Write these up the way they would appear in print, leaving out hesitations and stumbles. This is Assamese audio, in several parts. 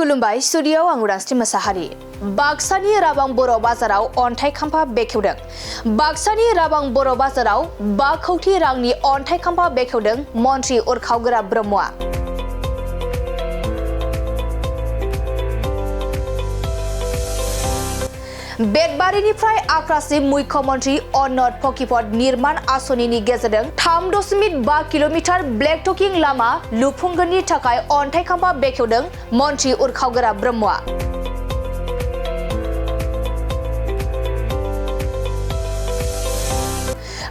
खुलुमबाय स्टुडियोआव आं उदांस्रि मोसाहारि। बाक्सानि राबां बर' बाजाराव अन्थाइ खाम्फा बेखेवदों। बाक्सानि राबां बर' बाजाराव 5 कौटि रांनि अन्थाइ खाम्फा बेखेवदों मन्त्रि उरखावगोरा ब्रह्मआ। बेटबारिनिफ्राय आख्रासिम मुख्यमन्त्री अन्नद फकिपद निर्माण आसनिनि गेजेरजों 3.5 किल'मिटार ब्लेक टकिं लामा लुफुंगोननि थाखाय अन्थाइ खाम्फा बेखेवदों मन्त्रि उरखावगोरा ब्रह्मआ।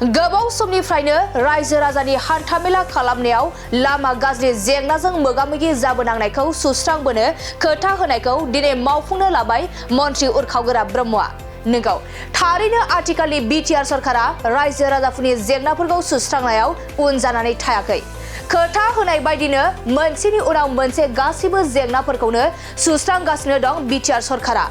गोबाव समनिफ्रायनो रायजो राजानि हान्थामेला खालामनायाव लामा गाज्रि जेंनाजों मोगा-मोगि जाबोनांनायखौ सुस्रांबोनो खोथा होनायखौ दिनै मावफुंनो लाबाय मन्त्रि उरखावगोरा ब्रह्मआ। नंगौ, थारैनो आथिखालनि बिटिआर सरकारा रायजो राजाफोरनि जेंनाफोरखौ सुस्रांनायाव उन जानानै थायाखै। खोथा होनाय बायदिनो मोनसेनि उनाव मोनसे गासैबो जेंनाफोरखौनो सुस्रांगासिनो दं बिटिआर सरकारा।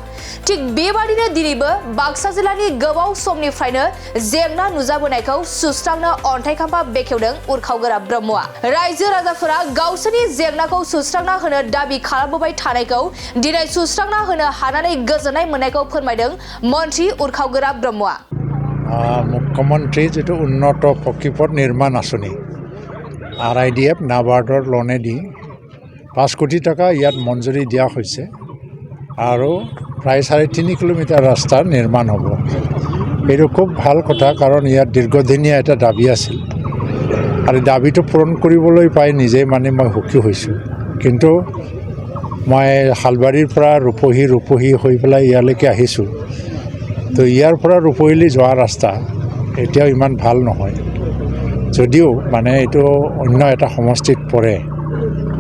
थिग बेबादिनो दिनैबो बाक्सा जिल्लानि गोबाव समनिफ्रायनो जेंना नुजाबोनायखौ सुस्रांनो अन्थाइ खाम्फा बेखेवदों उरखावगोरा ब्रह्मआ। रायजो राजाफोरा गावसोरनि जेंनाखौ सुस्रांना होनो दाबि खालामबोबाय थानायखौ दिनै सुस्रांना होनो हानानै गोजोननाय मोननायखौ फोरमायदों मन्त्रि उरखावगोरा ब्रह्मआ। मुख्यमन्त्री जितु उन्नत फकिपद निर्माण आसनि RIDF नाबार्डर लनेदि 5 कोटी टका ইয়াত মঞ্জুৰি দিয়া হৈছে আৰু প্ৰায় 3.5 কিলোমিটাৰ ৰাস্তা নিৰ্মাণ হ'ব। এইটো খুব ভাল কথা, কাৰণ ইয়াত দীৰ্ঘদিনীয়া এটা দাবী আছিল আৰু দাবীটো পূৰণ কৰিবলৈ পাই নিজে মই সুখী হৈছোঁ। কিন্তু মই হালবাৰীৰ পৰা ৰূপহী হৈ পেলাই ইয়ালৈকে আহিছোঁ। তো ইয়াৰ পৰা ৰূপহীলৈ যোৱা ৰাস্তা এতিয়াও ইমান ভাল নহয়, যদিও এইটো অন্য এটা সমষ্টিত পৰে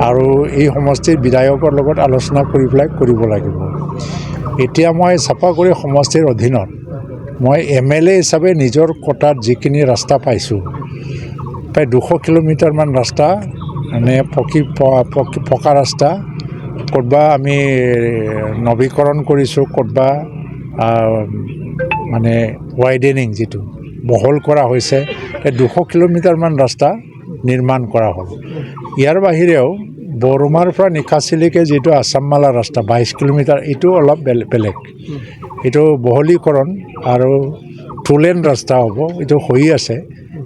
আৰু এই সমষ্টিৰ বিধায়কৰ লগত আলোচনা কৰি পেলাই কৰিব লাগিব। এতিয়া মই চাপাগুৰি সমষ্টিৰ অধীনত মই MLA হিচাপে নিজৰ কোটাত যিখিনি ৰাস্তা পাইছোঁ, প্ৰায় 200 কিলোমিটাৰমান ৰাস্তা পকা ৰাস্তা, ক'তবা আমি নৱীকৰণ কৰিছোঁ, ক'তবা ৱাইডেনিং যিটো বহল কৰা হৈছে, 200 কিলোমিটাৰমান ৰাস্তা নিৰ্মাণ কৰা হ'ল। ইয়াৰ বাহিৰেও বৰমাৰ পৰা নিকাচিলৈকে যিটো আছামমালা ৰাস্তা 22 কিলোমিটাৰ, এইটো অলপ বেলেগ। এইটো বহলীকৰণ আৰু 2 লেন ৰাস্তা হ'ব, এইটো হৈ আছে।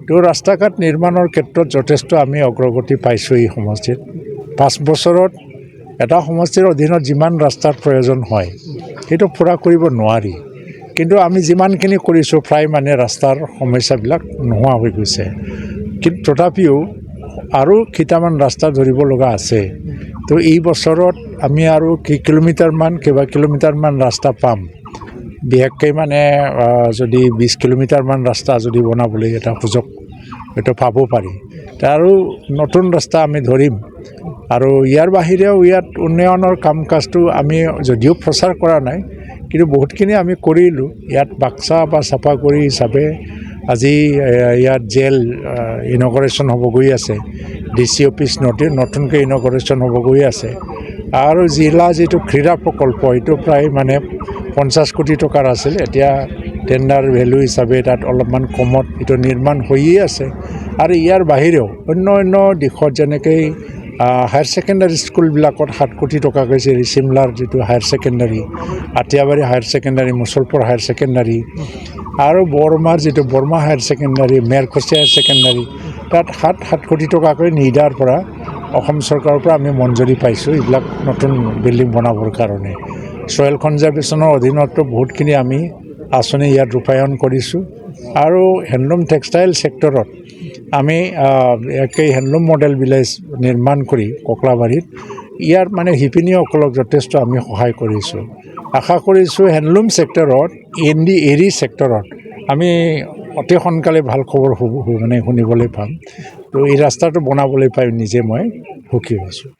তো ৰাস্তা ঘাট নিৰ্মাণৰ ক্ষেত্ৰত যথেষ্ট আমি অগ্ৰগতি পাইছোঁ। এই সমষ্টিত 5 বছৰত এটা সমষ্টিৰ অধীনত যিমান ৰাস্তাৰ প্ৰয়োজন হয় সেইটো পূৰা কৰিব নোৱাৰি, কিন্তু আমি যিমানখিনি কৰিছোঁ প্ৰায় ৰাস্তাৰ সমস্যাবিলাক নোহোৱা হৈ গৈছে। কিন্তু তথাপিও আৰু কেইটামান ৰাস্তা ধৰিব লগা আছে। তো এই বছৰত আমি আৰু কেইবা কিলোমিটাৰমান ৰাস্তা পাম। বিশেষকৈ যদি 20 কিলোমিটাৰমান ৰাস্তা যদি বনাবলৈ এটা সুযোগ এইটো পাব পাৰি, আৰু নতুন ৰাস্তা আমি ধৰিম। আৰু ইয়াৰ বাহিৰেও ইয়াত উন্নয়নৰ কাম কাজটো আমি যদিও প্ৰচাৰ কৰা নাই, কিন্তু বহুতখিনি আমি কৰিলোঁ। ইয়াত বাক্সা বা চাপাগুৰি হিচাপে আজি ইয়াত জেল ইনগৰেশ্যন হ'ব গৈ আছে, DC অফিচ নতুনকৈ ইনগৰেশ্যন হ'ব গৈ আছে, আৰু জিলা যিটো ক্ৰীড়া প্ৰকল্প এইটো প্ৰায় 50 কোটি টকাৰ আছিল। এতিয়া টেণ্ডাৰ ভেলু হিচাপে তাত অলপমান কমত এইটো নিৰ্মাণ হৈয়ে আছে। আৰু ইয়াৰ বাহিৰেও অন্য দিশত যেনেকৈ হায়াৰ ছেকেণ্ডাৰী স্কুলবিলাকত 7 কোটি টকা গৈছে। চিমলাৰ যিটো higher secondary, Athiabari higher secondary, Mushalpur higher secondary, আৰু বৰমাৰ যিটো Barama higher secondary, Merkhachi higher secondary, তাত 7 কোটি টকাকৈ নিদাৰ পৰা অসম চৰকাৰৰ পৰা আমি মঞ্জুৰি পাইছোঁ এইবিলাক নতুন বিল্ডিং বনাবৰ কাৰণে। ছয়েল কনজাৰ্ভেশ্যনৰ অধীনতো বহুতখিনি আমি আঁচনি ইয়াত ৰূপায়ণ কৰিছোঁ। আৰু হেণ্ডলুম টেক্সটাইল ছেক্টৰত আমি একেই হেণ্ডলুম মডেল ভিলেজ নিৰ্মাণ কৰি ককলাবাৰীত ইয়াৰ শিপিনীসকলক যথেষ্ট আমি সহায় কৰিছোঁ। আশা কৰিছোঁ হেণ্ডলুম ছেক্টৰত, এৰি ছেক্টৰত আমি অতি সোনকালে ভাল খবৰ শুনিবলৈ পাম। তো এই ৰাস্তাটো বনাবলৈ পাই নিজে মই সুখী হৈছোঁ।